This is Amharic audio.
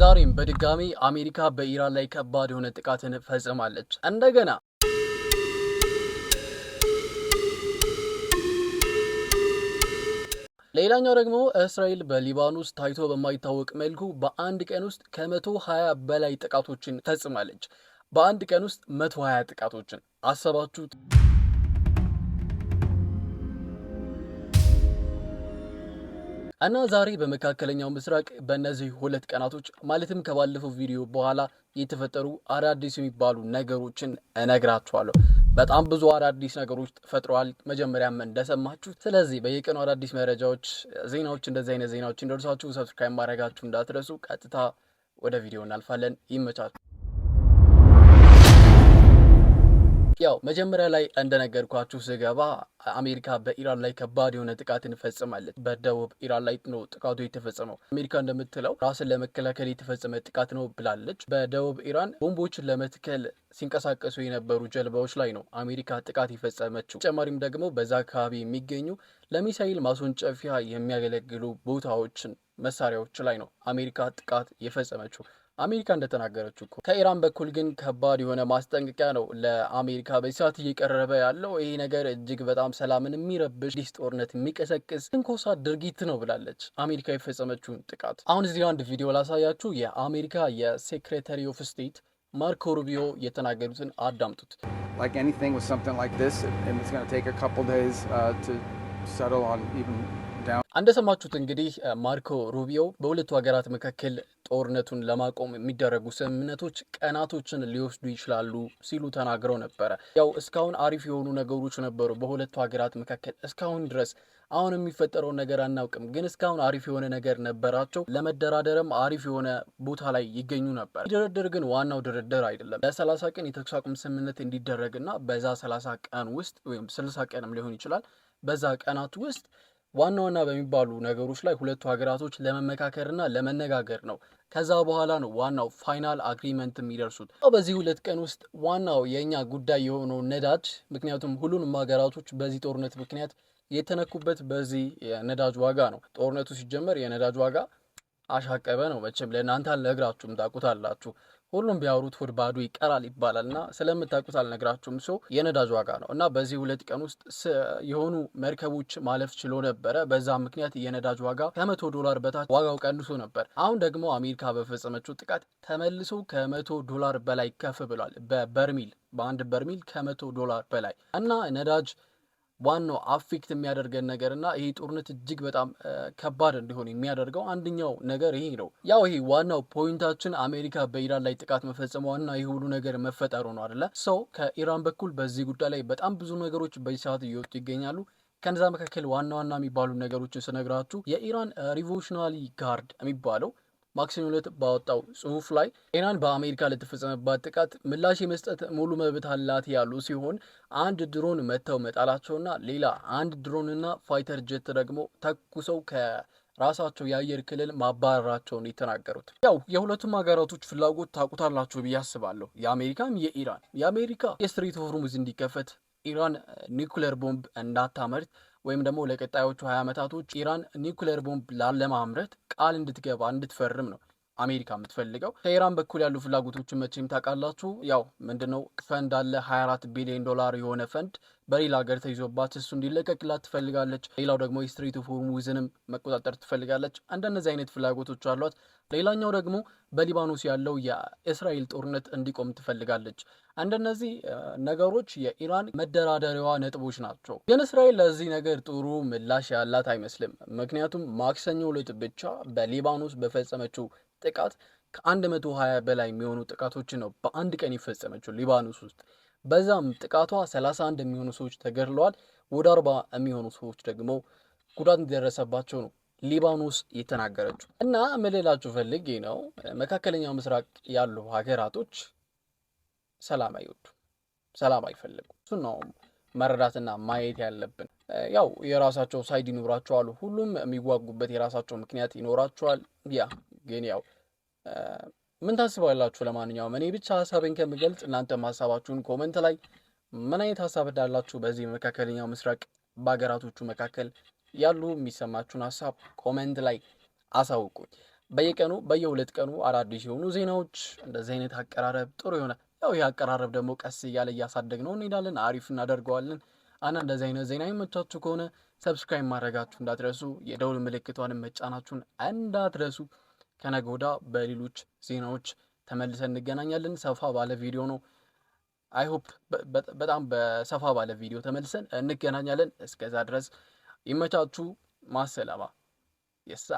ዛሬም በድጋሚ አሜሪካ በኢራን ላይ ከባድ የሆነ ጥቃትን ፈጽማለች። እንደገና ሌላኛው ደግሞ እስራኤል በሊባኖስ ታይቶ በማይታወቅ መልኩ በአንድ ቀን ውስጥ ከ120 በላይ ጥቃቶችን ፈጽማለች። በአንድ ቀን ውስጥ 120 ጥቃቶችን አሰባችሁት? እና ዛሬ በመካከለኛው ምስራቅ በእነዚህ ሁለት ቀናቶች ማለትም ከባለፈው ቪዲዮ በኋላ የተፈጠሩ አዳዲስ የሚባሉ ነገሮችን እነግራችኋለሁ። በጣም ብዙ አዳዲስ ነገሮች ተፈጥረዋል፣ መጀመሪያም እንደሰማችሁ። ስለዚህ በየቀኑ አዳዲስ መረጃዎች፣ ዜናዎች፣ እንደዚህ አይነት ዜናዎች እንደርሳችሁ ሰብስክራይብ ማድረጋችሁ እንዳትረሱ። ቀጥታ ወደ ቪዲዮ እናልፋለን። ይመቻችሁ። ያው መጀመሪያ ላይ እንደነገርኳችሁ ስገባ አሜሪካ በኢራን ላይ ከባድ የሆነ ጥቃትን ፈጽማለች። በደቡብ ኢራን ላይ ነው ጥቃቱ የተፈጸመው። አሜሪካ እንደምትለው ራስን ለመከላከል የተፈጸመ ጥቃት ነው ብላለች። በደቡብ ኢራን ቦምቦችን ለመትከል ሲንቀሳቀሱ የነበሩ ጀልባዎች ላይ ነው አሜሪካ ጥቃት የፈጸመችው። ተጨማሪም ደግሞ በዛ አካባቢ የሚገኙ ለሚሳይል ማስወንጨፊያ የሚያገለግሉ ቦታዎችን፣ መሳሪያዎች ላይ ነው አሜሪካ ጥቃት የፈጸመችው። አሜሪካ እንደተናገረችው እኮ ከኢራን በኩል ግን ከባድ የሆነ ማስጠንቀቂያ ነው ለአሜሪካ በዚህ ሰዓት እየቀረበ ያለው። ይሄ ነገር እጅግ በጣም ሰላምን የሚረብሽ ዲስ ጦርነት የሚቀሰቅስ ትንኮሳ ድርጊት ነው ብላለች አሜሪካ የፈጸመችውን ጥቃት። አሁን እዚህ አንድ ቪዲዮ ላሳያችሁ። የአሜሪካ የሴክሬታሪ ኦፍ ስቴት ማርኮ ሩቢዮ የተናገሩትን አዳምጡት። Like anything with something like this, it's going to take a couple days to settle on even እንደሰማችሁት እንግዲህ ማርኮ ሩቢዮ በሁለቱ ሀገራት መካከል ጦርነቱን ለማቆም የሚደረጉ ስምምነቶች ቀናቶችን ሊወስዱ ይችላሉ ሲሉ ተናግረው ነበረ። ያው እስካሁን አሪፍ የሆኑ ነገሮች ነበሩ በሁለቱ ሀገራት መካከል እስካሁን ድረስ። አሁን የሚፈጠረውን ነገር አናውቅም፣ ግን እስካሁን አሪፍ የሆነ ነገር ነበራቸው። ለመደራደርም አሪፍ የሆነ ቦታ ላይ ይገኙ ነበር። ድርድር ግን ዋናው ድርድር አይደለም። ለ30 ቀን የተኩስ አቁም ስምምነት እንዲደረግና በዛ 30 ቀን ውስጥ ወይም 60 ቀንም ሊሆን ይችላል በዛ ቀናት ውስጥ ዋና ዋና በሚባሉ ነገሮች ላይ ሁለቱ ሀገራቶች ለመመካከርና ለመነጋገር ነው። ከዛ በኋላ ነው ዋናው ፋይናል አግሪመንት የሚደርሱት። በዚህ ሁለት ቀን ውስጥ ዋናው የኛ ጉዳይ የሆነው ነዳጅ፣ ምክንያቱም ሁሉንም ሀገራቶች በዚህ ጦርነት ምክንያት የተነኩበት በዚህ የነዳጅ ዋጋ ነው። ጦርነቱ ሲጀመር የነዳጅ ዋጋ አሻቀበ ነው። መቼም ለእናንተ አልነግራችሁም፣ ታውቁታላችሁ። ሁሉም ቢያወሩት ሆድ ባዶ ይቀራል ይባላልና ስለምታውቁት አልነግራችሁም። ሰው የነዳጅ ዋጋ ነው እና በዚህ ሁለት ቀን ውስጥ የሆኑ መርከቦች ማለፍ ችሎ ነበረ። በዛ ምክንያት የነዳጅ ዋጋ $100 በታች ዋጋው ቀንሶ ነበር። አሁን ደግሞ አሜሪካ በፈጸመችው ጥቃት ተመልሶ $100 በላይ ከፍ ብሏል። በበርሚል በአንድ በርሚል $100 በላይ እና ነዳጅ ዋናው አፌክት የሚያደርገን ነገርና ይሄ ጦርነት እጅግ በጣም ከባድ እንዲሆን የሚያደርገው አንደኛው ነገር ይሄ ነው። ያው ይሄ ዋናው ፖይንታችን አሜሪካ በኢራን ላይ ጥቃት መፈጸሟና ይሄ ሁሉ ነገር መፈጠሩ ነው አይደለ? ሰው ከኢራን በኩል በዚህ ጉዳይ ላይ በጣም ብዙ ነገሮች በዚህ ሰዓት እየወጡ ይገኛሉ። ከነዛ መካከል ዋና ዋና የሚባሉ ነገሮችን ስነግራችሁ የኢራን ሪቮሉሽናሪ ጋርድ የሚባለው ማክሰኞ ዕለት ባወጣው ጽሁፍ ላይ ኢራን በአሜሪካ ለተፈጸመባት ጥቃት ምላሽ የመስጠት ሙሉ መብት አላት ያሉ ሲሆን አንድ ድሮን መተው መጣላቸውና ሌላ አንድ ድሮንና ፋይተር ጀት ደግሞ ተኩሰው ከራሳቸው የአየር ክልል ማባረራቸውን የተናገሩት። ያው የሁለቱም ሀገራቶች ፍላጎት ታውቁታላችሁ ብዬ አስባለሁ። የአሜሪካም የኢራን። የአሜሪካ የስትሬት ኦፍ ሆርሙዝ እንዲከፈት ኢራን ኒውክሌር ቦምብ እንዳታመርት ወይም ደግሞ ለቀጣዮቹ 20 ዓመታቶች ኢራን ኒውክሌር ቦምብ ላለማምረት ቃል እንድትገባ እንድትፈርም ነው አሜሪካ የምትፈልገው። ከኢራን በኩል ያሉ ፍላጎቶችን መቼም ታውቃላችሁ። ያው ምንድነው ፈንድ አለ $24 ቢሊዮን የሆነ ፈንድ በሌላ ሀገር ተይዞባት እሱ እንዲለቀቅላት ትፈልጋለች። ሌላው ደግሞ የስትሬት ኦፍ ሆርሙዝንም መቆጣጠር ትፈልጋለች። እንደነዚህ አይነት ፍላጎቶች አሏት። ሌላኛው ደግሞ በሊባኖስ ያለው የእስራኤል ጦርነት እንዲቆም ትፈልጋለች። እንደነዚህ ነገሮች የኢራን መደራደሪያዋ ነጥቦች ናቸው። ግን እስራኤል ለዚህ ነገር ጥሩ ምላሽ ያላት አይመስልም። ምክንያቱም ማክሰኞ ዕለት ብቻ በሊባኖስ በፈጸመችው ጥቃት ከ120 በላይ የሚሆኑ ጥቃቶችን ነው በአንድ ቀን የፈጸመችው ሊባኖስ ውስጥ። በዛም ጥቃቷ 31 የሚሆኑ ሰዎች ተገድለዋል፣ ወደ 40 የሚሆኑ ሰዎች ደግሞ ጉዳት እንደደረሰባቸው ነው ሊባኖስ የተናገረችው። እና ምልላችሁ ፈልጌ ነው መካከለኛው ምስራቅ ያሉ ሀገራቶች ሰላም አይወዱ፣ ሰላም አይፈልጉም። እሱ ነው መረዳትና ማየት ያለብን። ያው የራሳቸው ሳይድ ይኖራቸዋል። ሁሉም የሚዋጉበት የራሳቸው ምክንያት ይኖራቸዋል። ያ ግን ያው ምን ታስባላችሁ? ለማንኛውም እኔ ብቻ ሀሳቤን ከምገልጽ እናንተ ሀሳባችሁን ኮሜንት ላይ ምን አይነት ሀሳብ እንዳላችሁ በዚህ መካከለኛው ምስራቅ በሀገራቶቹ መካከል ያሉ የሚሰማችሁን ሀሳብ ኮሜንት ላይ አሳውቁኝ። በየቀኑ በየሁለት ቀኑ አዳዲስ የሆኑ ዜናዎች እንደዚህ አይነት አቀራረብ ጥሩ የሆነ ያው ይህ አቀራረብ ደግሞ ቀስ እያለ እያሳደግ ነው እንሄዳለን፣ አሪፍ እናደርገዋለን። እና እንደዚህ አይነት ዜና የመቻችሁ ከሆነ ሰብስክራይብ ማድረጋችሁ እንዳትረሱ፣ የደውል ምልክቷንም መጫናችሁን እንዳትረሱ። ከነገ ወዲያ በሌሎች ዜናዎች ተመልሰን እንገናኛለን። ሰፋ ባለ ቪዲዮ ነው። አይ ሆፕ በጣም በሰፋ ባለ ቪዲዮ ተመልሰን እንገናኛለን። እስከዛ ድረስ ይመቻችሁ። ማሰላማ የሳ